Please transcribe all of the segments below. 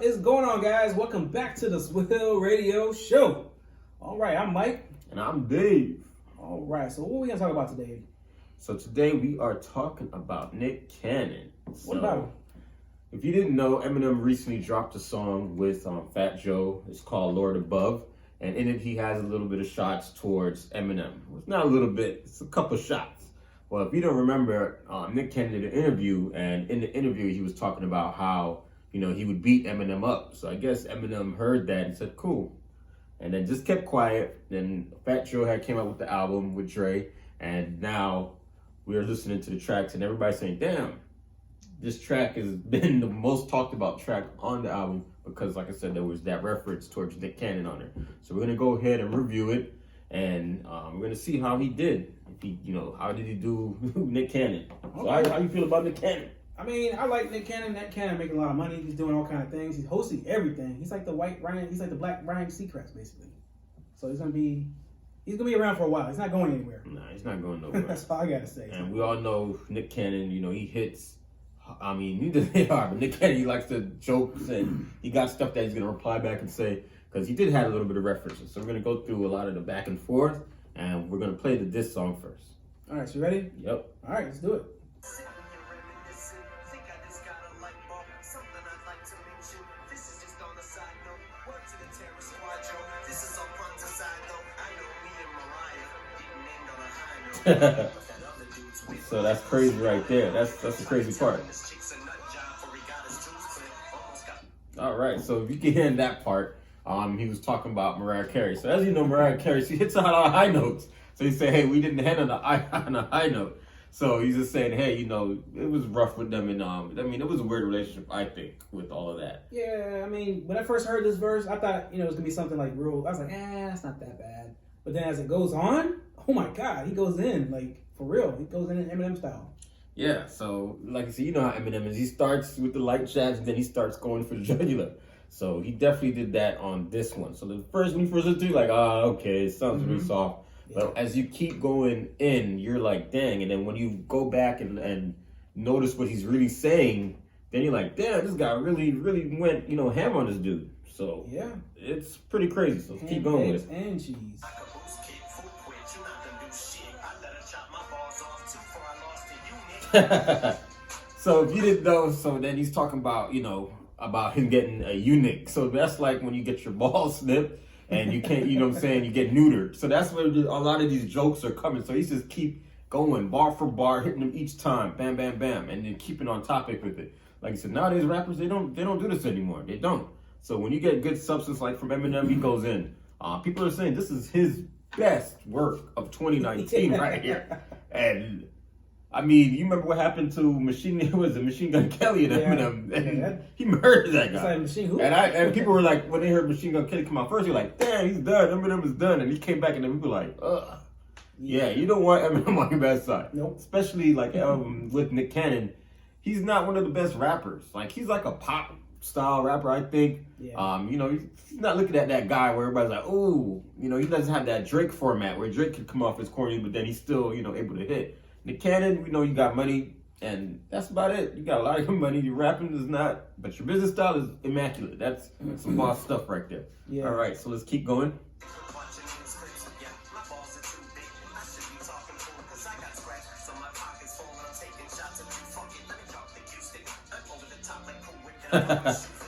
is going on, guys? Welcome back to the SWILL Radio Show. All right, I'm Mike. And I'm Dave. All right, so what are we going to talk about today? So today we are talking about Nick Cannon. What about him? If you didn't know, Eminem recently dropped a song with Fat Joe. It's called Lord Above. And in it, he has a little bit of shots towards Eminem. It's not a little bit, it's a couple shots. Well, if you don't remember, Nick Cannon did an interview, and in the interview, he was talking about how, he would beat Eminem up. So I guess Eminem heard that and said, cool. And then just kept quiet. Then Fat Joe had came out with the album with Dre, and now we're listening to the tracks, and everybody's saying, damn, this track has been the most talked about track on the album because, like I said, there was that reference towards Nick Cannon on it. So we're going to go ahead and review it, and we're going to see how he did. If he, how did he do Nick Cannon? So how you feel about Nick Cannon? I mean, I like Nick Cannon. Nick Cannon making a lot of money. He's doing all kind of things. He's hosting everything. He's like the black Ryan Seacrest, basically. So he's gonna be around for a while. He's not going anywhere. Nah, he's not going nowhere. That's all I gotta say. And we all know Nick Cannon. He hits. I mean, neither they are, but Nick Cannon, he likes to joke, and he got stuff that he's gonna reply back and say, because he did have a little bit of references. So we're gonna go through a lot of the back and forth, and we're gonna play the diss song first. All right, so you ready? Yep. All right, let's do it. So that's crazy right there. That's the crazy part. All right, so if you can hear that part, he was talking about Mariah Carey. So as you know, Mariah Carey, she hits a lot of high notes. So he said, hey, we didn't hit on a high note. So he's just saying, hey, it was rough with them, and it was a weird relationship, I think, with all of that. Yeah, I mean, when I first heard this verse, I thought, it was gonna be something like real. I was like, that's not that bad. But then as it goes on, oh my God, he goes in, like, for real. He goes in Eminem style. Yeah, so like I said, you know how Eminem is. He starts with the light jabs, and then he starts going for the jugular. So he definitely did that on this one. So when you first listened to it, like, okay, it sounds really soft. Yeah. But as you keep going in, you're like, dang. And then when you go back and notice what he's really saying, then you're like, damn, this guy really, really went, ham on this dude. So yeah, it's pretty crazy. So let's keep going with it. And cheese. So if you didn't know, so then he's talking about, about him getting a eunuch. So that's like when you get your balls snipped and you can't, you get neutered. So that's where a lot of these jokes are coming. So he's just keep going bar for bar, hitting them each time, bam, bam, bam, and then keeping on topic with it. Like I said, nowadays rappers, they don't do this anymore. They don't. So when you get good substance like from Eminem, he goes in. People are saying this is his best work of 2019 right here. And I mean, you remember what happened to Machine Gun Kelly and Eminem? And he murdered that guy. Like Machine who? And people were like, when they heard Machine Gun Kelly come out first, they're like, damn, he's done. Eminem is done. And he came back and then people were like, ugh. Yeah, you don't want Eminem on your bad side. Nope. Especially like with Nick Cannon. He's not one of the best rappers. Like, he's like a pop style rapper, I think. Yeah. He's not looking at that guy where everybody's like, ooh, he doesn't have that Drake format where Drake could come off as corny, but then he's still, able to hit. Nick Cannon, we know you got money, and that's about it. You got a lot of money. Your rapping is not, but your business style is immaculate. That's some boss stuff right there. Yeah. All right, so let's keep going.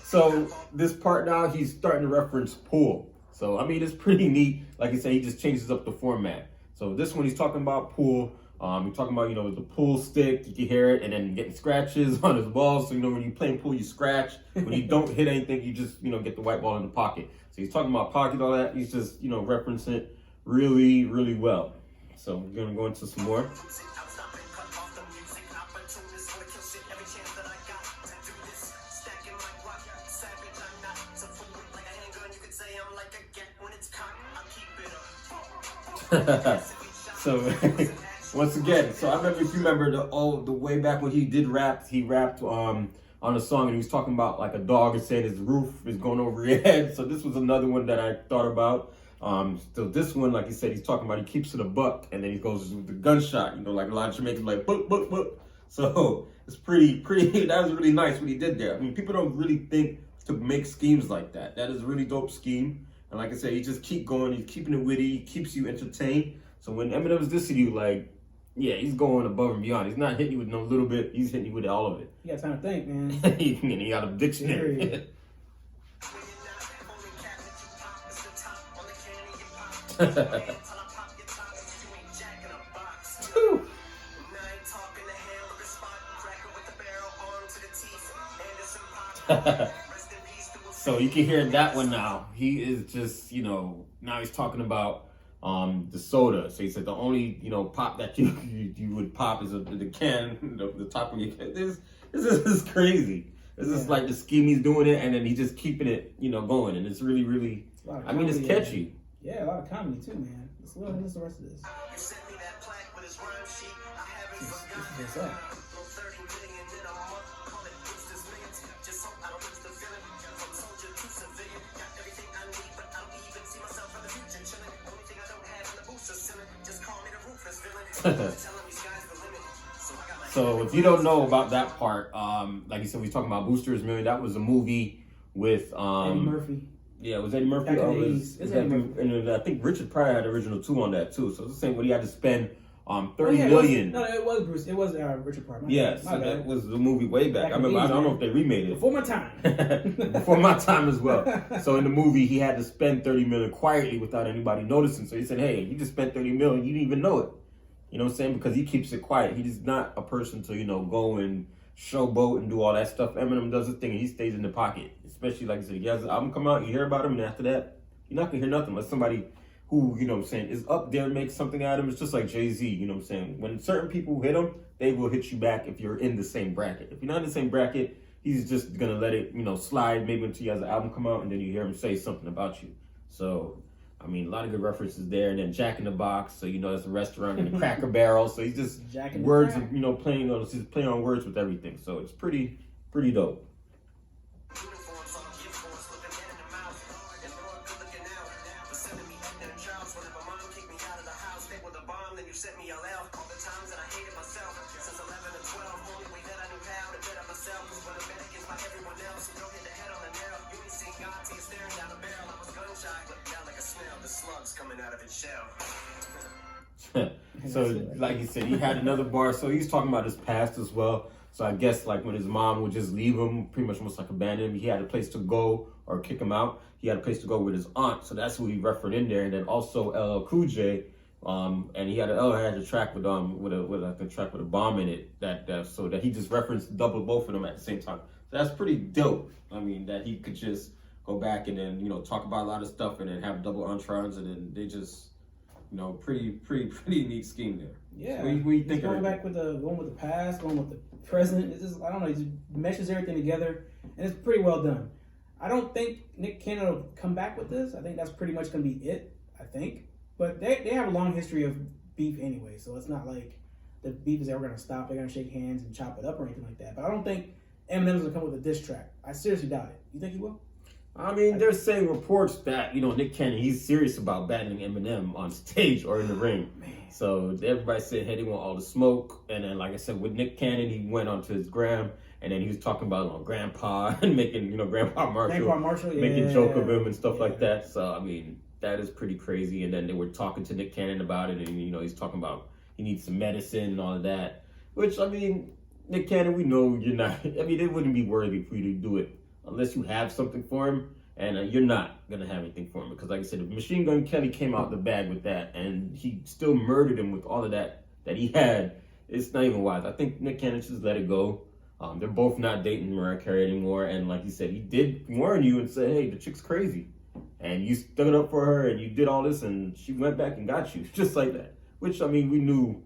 So this part now, he's starting to reference pool. So, I mean, it's pretty neat. Like I said, he just changes up the format. So this one, he's talking about pool. He's talking about, the pool stick, you can hear it, and then getting scratches on his balls. So, when you play pool, you scratch. When you don't hit anything, you just, get the white ball in the pocket. So he's talking about pocket, all that. He's just, referencing it really, really well. So we're going to go into some more. So once again, so I remember, if you remember the way back when he rapped on a song, and he was talking about like a dog and saying his roof is going over your head. So this was another one that I thought about. So this one, like he said, he's talking about he keeps it a buck, and then he goes with the gunshot. Like a lot of Jamaicans like book, book, book. So it's pretty. That was really nice what he did there. I mean, people don't really think to make schemes like that. That is a really dope scheme. And like I said, he just keep going. He's keeping it witty. He keeps you entertained. So when Eminem's dissing you, like, yeah, he's going above and beyond. He's not hitting you with no little bit. He's hitting you with all of it. You got time to think, man. He got a dictionary. So you can hear that one now. He is just, now he's talking about the soda. So he said the only, pop that you would pop is the can, the top of your can. This is crazy. This is like the scheme he's doing it, and then he's just keeping it, going. And it's really, really, I mean, it's catchy. Yeah, a lot of comedy too, man. Let's listen to the rest of this. What's up? So if you don't know about that part, like you said, we talking about Boosters Million. That was a movie with Eddie Murphy. Yeah, it was Eddie Murphy. Back in the 80s. And I think Richard Pryor had the original 2 on that too. So it's the same way he had to spend $30 million. It was Bruce. It was Richard Pryor. Yes, so that was the movie way back. I remember. I don't know if they remade it before my time. Before my time as well. So in the movie, he had to spend $30 million quietly without anybody noticing. So he said, "Hey, you just spent $30 million. You didn't even know it." You know what I'm saying? Because he keeps it quiet. He's not a person to go and showboat and do all that stuff. Eminem does his thing and he stays in the pocket. Especially like I said, he has an album come out. You hear about him, and after that, you're not gonna hear nothing unless somebody who, is up there and makes something out of him. It's just like Jay-Z, when certain people hit him, they will hit you back if you're in the same bracket. If you're not in the same bracket, he's just gonna let it, slide maybe until he has an album come out, and then you hear him say something about you. So, I mean, a lot of good references there. And then Jack in the Box, so it's a restaurant, and the Cracker Barrel. So he's just words, playing on words with everything. So it's pretty dope. So, like you said, he had another bar. So he's talking about his past as well. So I guess like when his mom would just leave him, pretty much almost like abandon him, he had a place to go or kick him out. He had a place to go with his aunt. So that's who he referred in there. And then also LL Cool J, and he had a track with a track with a bomb in it so that he just referenced both of them at the same time. So that's pretty dope. I mean, that he could just go back and then talk about a lot of stuff and then have double entendres, and then they just pretty neat scheme there. Yeah, so we think going back with the past, going with the present. It's just, I don't know, he just meshes everything together, and it's pretty well done. I don't think Nick Cannon will come back with this. I think that's pretty much gonna be it. I think, but they have a long history of beef anyway, so it's not like the beef is ever gonna stop. They're gonna shake hands and chop it up or anything like that. But I don't think Eminem's gonna come with a diss track. I seriously doubt it. You think he will? I mean, they're saying reports that, Nick Cannon, he's serious about battling Eminem on stage or in the ring. Man. So everybody said, hey, they want all the smoke. And then, like I said, with Nick Cannon, he went onto his gram, and then he was talking about Grandpa and making, Grandpa Marshall making joke of him and stuff like that. So, I mean, that is pretty crazy. And then they were talking to Nick Cannon about it, and, he's talking about he needs some medicine and all of that. Which, I mean, Nick Cannon, we know you're not, it wouldn't be worthy for you to do it unless you have something for him, and you're not going to have anything for him. Because like I said, if Machine Gun Kelly came out the bag with that, and he still murdered him with all of that he had, it's not even wise. I think Nick Cannon should just let it go. They're both not dating Mariah Carey anymore, and like you said, he did warn you and say, hey, the chick's crazy. And you stood up for her, and you did all this, and she went back and got you, just like that. Which, I mean, we knew,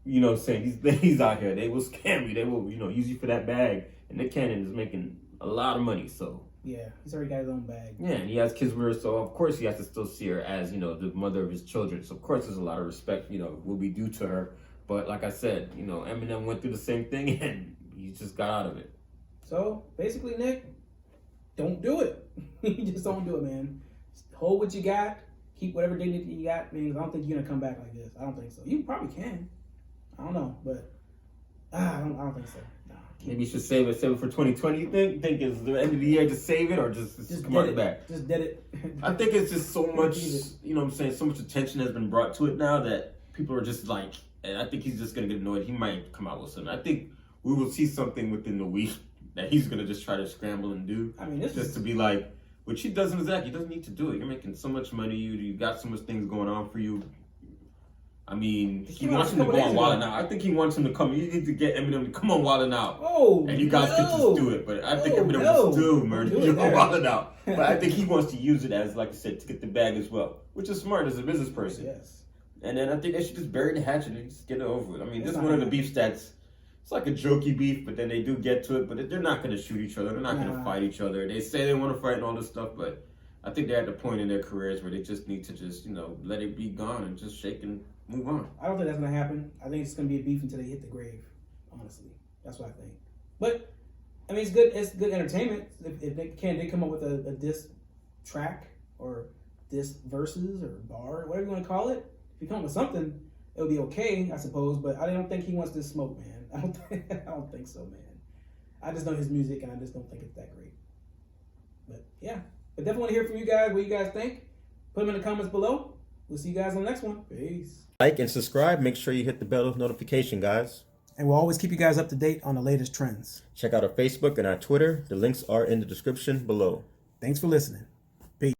he's out here. They will scam you. They will, use you for that bag. And Nick Cannon is making a lot of money, so. Yeah, he's already got his own bag. Yeah, and he has kids with her, so of course he has to still see her as, the mother of his children. So of course there's a lot of respect, will be due to her. But like I said, Eminem went through the same thing and he just got out of it. So basically, Nick, don't do it. You just don't do it, man. Hold what you got. Keep whatever dignity you got, man. I don't think you're gonna come back like this. I don't think so. You probably can. I don't know, but I don't think so. No. Maybe you should save it for 2020. You think it's the end of the year to save it, or just come out the back? Just did it. I think it's just so much, you know what I'm saying, so much attention has been brought to it now that people are just like, and I think he's just going to get annoyed. He might come out with something. I think we will see something within the week that he's going to just try to scramble and do. I mean, to be like, which he doesn't exactly. He doesn't need to do it. You're making so much money. You got so much things going on for you. I mean, he wants him to go on Wild 'N Out. I think he wants him to come. You need to get Eminem to come on Wild 'N Out. Oh, and you guys can just do it. But I think Eminem will still murder you on Wild 'N Out. But I think he wants to use it as, like I said, to get the bag as well, which is smart as a business person. Yes. And then I think they should just bury the hatchet and just get it over with. I mean, this is one of the beefs that's, it's like a jokey beef, but then they do get to it. But they're not going to shoot each other. They're not going to fight each other. They say they want to fight and all this stuff, but I think they're at the point in their careers where they just need to just, let it be gone and just shake and move on. I don't think that's going to happen. I think it's going to be a beef until they hit the grave, honestly. That's what I think. But, I mean, it's good entertainment. If they come up with a diss track or diss verses or bar, whatever you want to call it, if you come up with something, it'll be okay, I suppose. But I don't think he wants this smoke, man. I don't think so, man. I just know his music, and I just don't think it's that great. But yeah, but definitely want to hear from you guys. What you guys think? Put them in the comments below. We'll see you guys on the next one. Peace. Like and subscribe. Make sure you hit the bell notification, guys. And we'll always keep you guys up to date on the latest trends. Check out our Facebook and our Twitter. The links are in the description below. Thanks for listening.